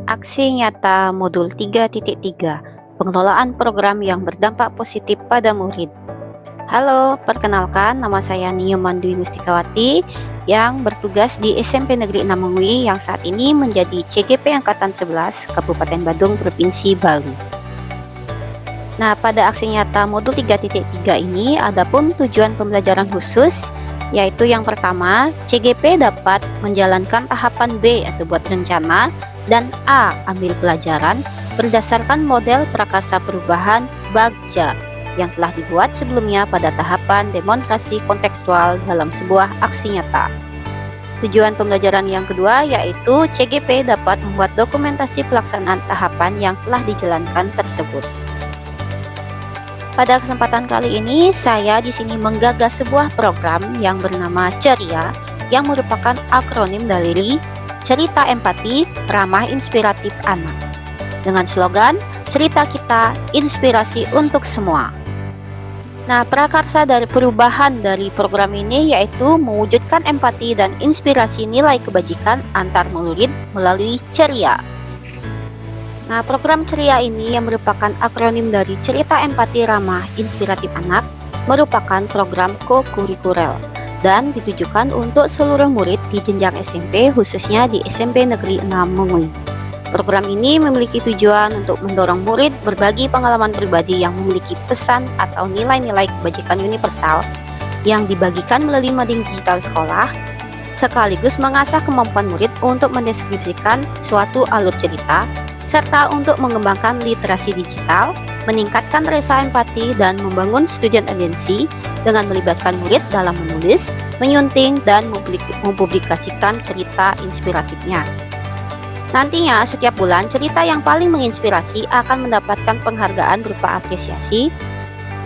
Aksi nyata modul 3.3, pengelolaan program yang berdampak positif pada murid. Halo, perkenalkan nama saya Nyoman Dwi Mustikawati yang bertugas di SMP Negeri 6 Mengui yang saat ini menjadi CGP Angkatan 11 Kabupaten Badung Provinsi Bali. Nah, pada aksi nyata modul 3.3 ini adapun tujuan pembelajaran khusus, yaitu yang pertama, CGP dapat menjalankan tahapan B atau buat rencana, dan A ambil pelajaran berdasarkan model prakarsa perubahan Bagja yang telah dibuat sebelumnya pada tahapan demonstrasi kontekstual dalam sebuah aksi nyata. Tujuan pembelajaran yang kedua yaitu CGP dapat membuat dokumentasi pelaksanaan tahapan yang telah dijalankan tersebut. Pada kesempatan kali ini saya di sini menggagas sebuah program yang bernama Ceria yang merupakan akronim dari Cerita Empati Ramah Inspiratif Anak dengan slogan Cerita Kita Inspirasi Untuk Semua. Nah, prakarsa dari perubahan dari program ini yaitu mewujudkan empati dan inspirasi nilai kebajikan antar murid melalui Ceria. Nah, program Ceria ini yang merupakan akronim dari Cerita Empati Ramah Inspiratif Anak merupakan program co-kurikuler dan ditujukan untuk seluruh murid di jenjang SMP, khususnya di SMP Negeri 6 Mengui. Program ini memiliki tujuan untuk mendorong murid berbagi pengalaman pribadi yang memiliki pesan atau nilai-nilai kebajikan universal yang dibagikan melalui mading digital sekolah, sekaligus mengasah kemampuan murid untuk mendeskripsikan suatu alur cerita, serta untuk mengembangkan literasi digital, meningkatkan rasa empati, dan membangun student agency dengan melibatkan murid dalam menulis, menyunting, dan mempublikasikan cerita inspiratifnya. Nantinya, setiap bulan, cerita yang paling menginspirasi akan mendapatkan penghargaan berupa apresiasi,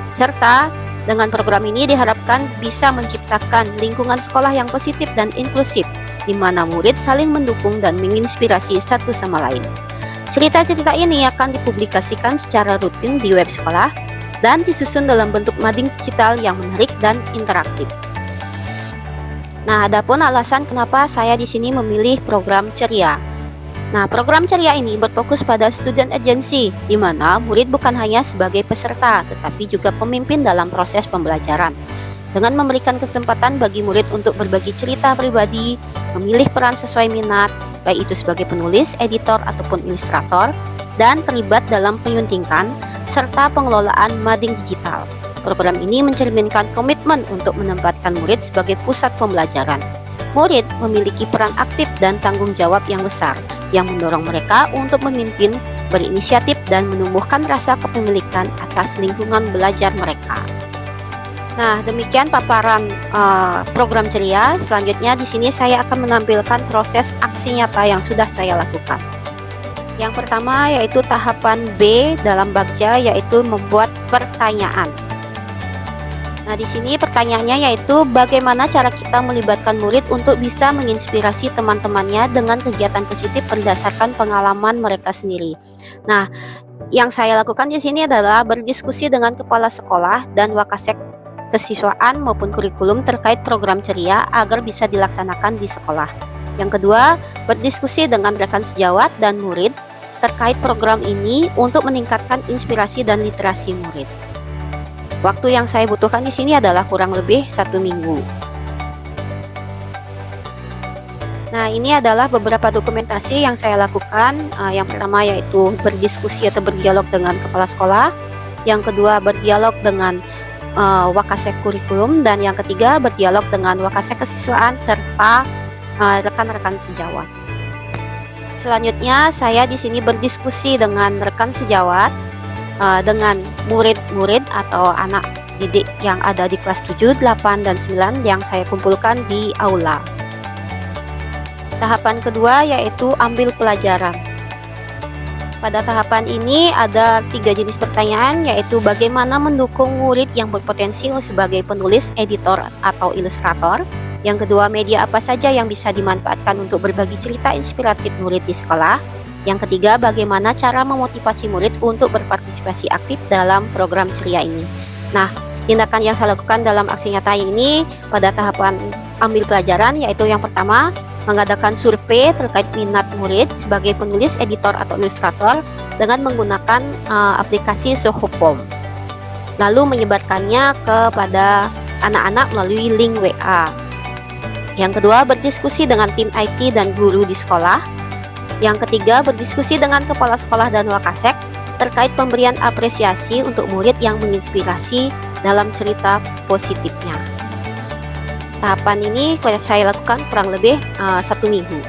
serta dengan program ini diharapkan bisa menciptakan lingkungan sekolah yang positif dan inklusif, di mana murid saling mendukung dan menginspirasi satu sama lain. Cerita-cerita ini akan dipublikasikan secara rutin di web sekolah dan disusun dalam bentuk mading digital yang menarik dan interaktif. Nah, adapun alasan kenapa saya di sini memilih program Ceria. Nah, program Ceria ini berfokus pada student agency, di mana murid bukan hanya sebagai peserta, tetapi juga pemimpin dalam proses pembelajaran. Dengan memberikan kesempatan bagi murid untuk berbagi cerita pribadi, memilih peran sesuai minat, baik itu sebagai penulis, editor, ataupun ilustrator, dan terlibat dalam penyuntingan, serta pengelolaan mading digital. Program ini mencerminkan komitmen untuk menempatkan murid sebagai pusat pembelajaran. Murid memiliki peran aktif dan tanggung jawab yang besar, yang mendorong mereka untuk memimpin, berinisiatif, dan menumbuhkan rasa kepemilikan atas lingkungan belajar mereka. Nah, demikian paparan program Ceria. Selanjutnya di sini saya akan menampilkan proses aksi nyata yang sudah saya lakukan. Yang pertama yaitu tahapan B dalam Bagja, yaitu membuat pertanyaan. Nah, di sini pertanyaannya yaitu bagaimana cara kita melibatkan murid untuk bisa menginspirasi teman-temannya dengan kegiatan positif berdasarkan pengalaman mereka sendiri. Nah, yang saya lakukan di sini adalah berdiskusi dengan kepala sekolah dan wakasek kesiswaan maupun kurikulum terkait program Ceria agar bisa dilaksanakan di sekolah. Yang kedua, berdiskusi dengan rekan sejawat dan murid terkait program ini untuk meningkatkan inspirasi dan literasi murid. Waktu yang saya butuhkan di sini adalah kurang lebih 1 minggu. Nah, ini adalah beberapa dokumentasi yang saya lakukan. Yang pertama yaitu berdiskusi atau berdialog dengan kepala sekolah. Yang kedua, berdialog dengan wakasek kurikulum, dan yang ketiga berdialog dengan wakasek kesiswaan serta rekan-rekan sejawat. Selanjutnya saya di sini berdiskusi dengan rekan sejawat, dengan murid-murid atau anak didik yang ada di kelas 7, 8, dan 9 yang saya kumpulkan di aula. Tahapan kedua yaitu ambil pelajaran. Pada tahapan ini ada 3 jenis pertanyaan, yaitu bagaimana mendukung murid yang berpotensi sebagai penulis, editor, atau ilustrator. Yang kedua, media apa saja yang bisa dimanfaatkan untuk berbagi cerita inspiratif murid di sekolah. Yang ketiga, bagaimana cara memotivasi murid untuk berpartisipasi aktif dalam program ceria ini. Nah, tindakan yang saya lakukan dalam aksi nyata ini pada tahapan ambil pelajaran yaitu yang pertama, mengadakan survei terkait minat murid sebagai penulis, editor, atau ilustrator dengan menggunakan aplikasi Sohopom. Lalu menyebarkannya kepada anak-anak melalui link WA. Yang kedua, berdiskusi dengan tim IT dan guru di sekolah. Yang ketiga, berdiskusi dengan kepala sekolah dan wakasek terkait pemberian apresiasi untuk murid yang menginspirasi dalam cerita positifnya. Tahapan ini saya lakukan kurang lebih 1 minggu.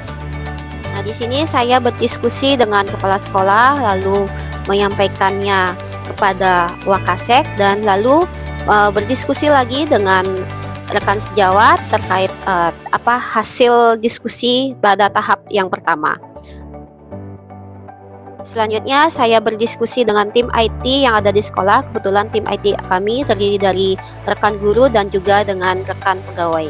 Nah, di sini saya berdiskusi dengan kepala sekolah, lalu menyampaikannya kepada wakasek, dan lalu berdiskusi lagi dengan rekan sejawat terkait hasil diskusi pada tahap yang pertama. Selanjutnya saya berdiskusi dengan tim IT yang ada di sekolah. Kebetulan tim IT kami terdiri dari rekan guru dan juga dengan rekan pegawai.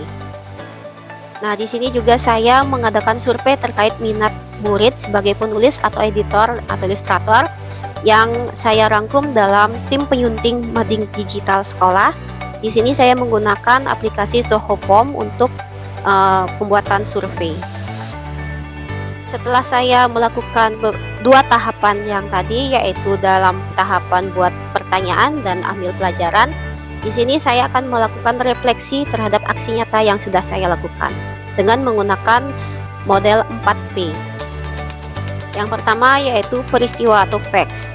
Nah, di sini juga saya mengadakan survei terkait minat murid sebagai penulis atau editor atau ilustrator yang saya rangkum dalam tim penyunting mading digital sekolah. Di sini saya menggunakan aplikasi Sohopom untuk pembuatan survei. Setelah saya melakukan 2 tahapan yang tadi, yaitu dalam tahapan buat pertanyaan dan ambil pelajaran, di sini saya akan melakukan refleksi terhadap aksi nyata yang sudah saya lakukan dengan menggunakan model 4P. Yang pertama yaitu peristiwa atau facts.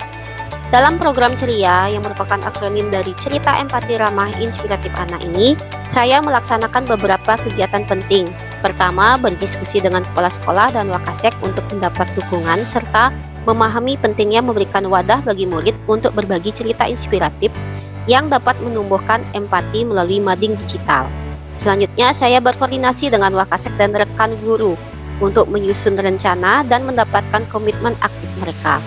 Dalam program ceria yang merupakan akronim dari cerita empati ramah inspiratif anak ini, saya melaksanakan beberapa kegiatan penting. Pertama, berdiskusi dengan kepala sekolah dan wakasek untuk mendapat dukungan serta memahami pentingnya memberikan wadah bagi murid untuk berbagi cerita inspiratif yang dapat menumbuhkan empati melalui mading digital. Selanjutnya, saya berkoordinasi dengan wakasek dan rekan guru untuk menyusun rencana dan mendapatkan komitmen aktif mereka.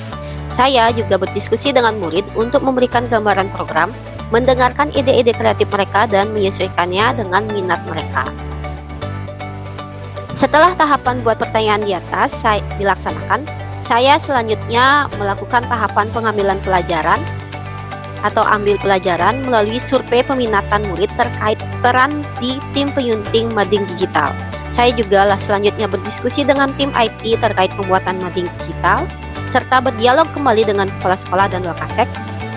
Saya juga berdiskusi dengan murid untuk memberikan gambaran program, mendengarkan ide-ide kreatif mereka dan menyesuaikannya dengan minat mereka. Setelah tahapan buat pertanyaan di atas dilaksanakan, saya selanjutnya melakukan tahapan pengambilan pelajaran atau ambil pelajaran melalui survei peminatan murid terkait peran di tim penyunting mading digital. Saya juga selanjutnya berdiskusi dengan tim IT terkait pembuatan mading digital, serta berdialog kembali dengan kepala sekolah dan wakasek,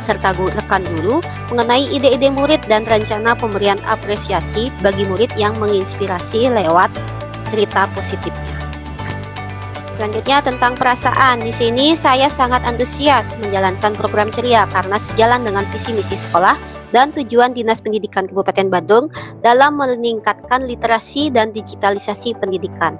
serta rekan guru mengenai ide-ide murid dan rencana pemberian apresiasi bagi murid yang menginspirasi lewat cerita positifnya. Selanjutnya tentang perasaan. Di sini saya sangat antusias menjalankan program ceria karena sejalan dengan visi misi sekolah dan tujuan Dinas Pendidikan Kabupaten Bandung dalam meningkatkan literasi dan digitalisasi pendidikan.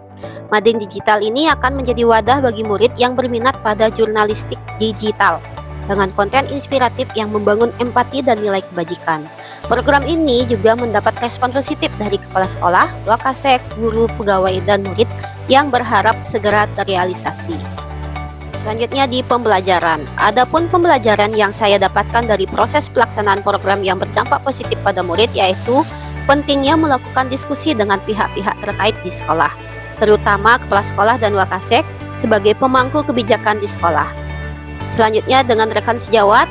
Mading digital ini akan menjadi wadah bagi murid yang berminat pada jurnalistik digital dengan konten inspiratif yang membangun empati dan nilai kebajikan. Program ini juga mendapat respon positif dari kepala sekolah, wakasek, guru, pegawai, dan murid yang berharap segera terrealisasi. Selanjutnya di pembelajaran. Adapun pembelajaran yang saya dapatkan dari proses pelaksanaan program yang berdampak positif pada murid yaitu pentingnya melakukan diskusi dengan pihak-pihak terkait di sekolah, terutama kepala sekolah dan wakasek sebagai pemangku kebijakan di sekolah. Selanjutnya dengan rekan sejawat,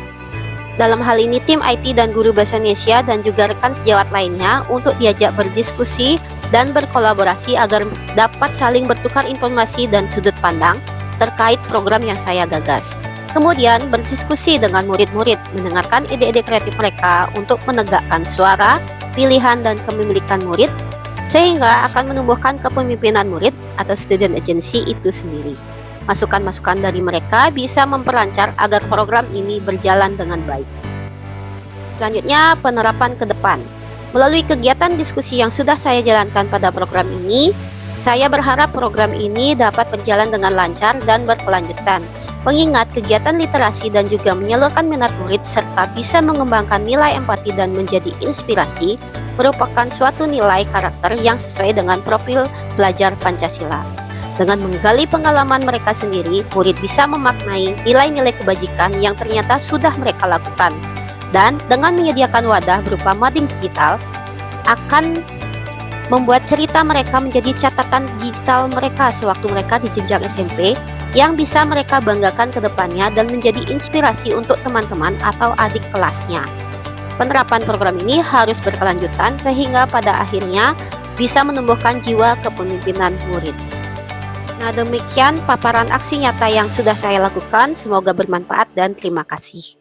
dalam hal ini tim IT dan guru bahasa Indonesia dan juga rekan sejawat lainnya untuk diajak berdiskusi dan berkolaborasi agar dapat saling bertukar informasi dan sudut pandang terkait program yang saya gagas. Kemudian berdiskusi dengan murid-murid, mendengarkan ide-ide kreatif mereka untuk menegakkan suara, pilihan, dan kepemilikan murid, sehingga akan menumbuhkan kepemimpinan murid atau student agency itu sendiri. Masukan-masukan dari mereka bisa memperlancar agar program ini berjalan dengan baik. Selanjutnya, penerapan ke depan. Melalui kegiatan diskusi yang sudah saya jalankan pada program ini, saya berharap program ini dapat berjalan dengan lancar dan berkelanjutan, mengingat kegiatan literasi dan juga menyalurkan minat murid serta bisa mengembangkan nilai empati dan menjadi inspirasi merupakan suatu nilai karakter yang sesuai dengan profil pelajar Pancasila. Dengan menggali pengalaman mereka sendiri, murid bisa memaknai nilai-nilai kebajikan yang ternyata sudah mereka lakukan. Dan dengan menyediakan wadah berupa mading digital, akan membuat cerita mereka menjadi catatan digital mereka sewaktu mereka di jenjang SMP yang bisa mereka banggakan ke depannya dan menjadi inspirasi untuk teman-teman atau adik kelasnya. Penerapan program ini harus berkelanjutan sehingga pada akhirnya bisa menumbuhkan jiwa kepemimpinan murid. Nah, demikian paparan aksi nyata yang sudah saya lakukan. Semoga bermanfaat dan terima kasih.